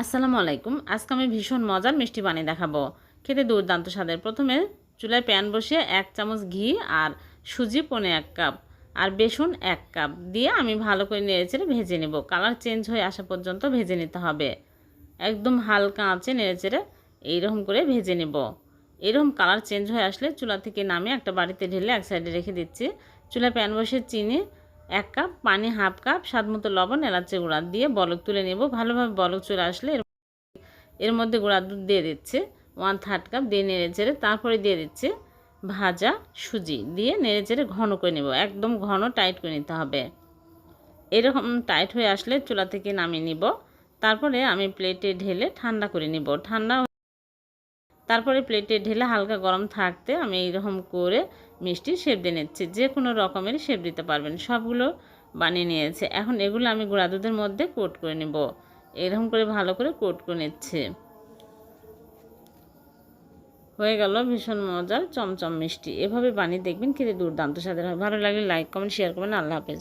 আসসালামু আলাইকুম। আজকে আমি ভীষণ মজার মিষ্টি বানিয়ে দেখাবো। খেতে দুর্দান্ত স্বাদের। প্রথমে চুলায় প্যান বসিয়ে 1 চামচ ঘি আর সুজি 1.5 কাপ আর বেসন 1 কাপ দিয়ে আমি ভালো করে নেড়েচেড়ে ভেজে নেব। কালার চেঞ্জ হয়ে আসা পর্যন্ত ভেজে নিতে হবে। একদম হালকা আঁচে নেড়েচেড়ে এইরকম করে ভেজে নেব। এরকম কালার চেঞ্জ হয়ে আসলে চুলা থেকে নামিয়ে একটা বাটিতে ঢেলে এক সাইডে রেখে দিচ্ছি। চুলায় প্যান বসিয়ে চিনি 1 কাপ, পানি 1/2 কাপ, স্বাদমতো লবণ, এলাচের গুঁড়া দিয়ে বলক তুলে নেব। ভালোভাবে বলক চলে আসলে এর মধ্যে গুঁড়া দুধ দিয়ে দিচ্ছে 1/3 কাপ দিয়ে নেড়েচেড়ে তারপরে দিয়ে দিচ্ছে ভাজা সুজি দিয়ে নেড়েচেড়ে ঘন করে নেব। একদম ঘন টাইট করে নিতে হবে। এরকম টাইট হয়ে আসলে চুলা থেকে নামিয়ে নিব। তারপরে আমি প্লেটে ঢেলে ঠান্ডা করে নিব। তারপরে প্লেটে ঢেলে হালকা গরম থাকতে আমি এইরকম করে মিষ্টি শেপ দিয়ে নিচ্ছি। যে কোনো রকমের শেপ দিতে পারবেন। সবগুলো বানিয়ে নিয়েছে। এখন এগুলো আমি গুঁড়া দুধের মধ্যে কোট করে নেব। এরকম করে ভালো করে কোট করে নিচ্ছে। হয়ে গেল ভীষণ মজার চমচম মিষ্টি। এভাবে বানিয়ে দেখবেন খেতে দুর্দান্ত স্বাদের হয়। ভালো লাগলে লাইক কমেন্ট শেয়ার করবেন। আল্লাহ হাফেজ।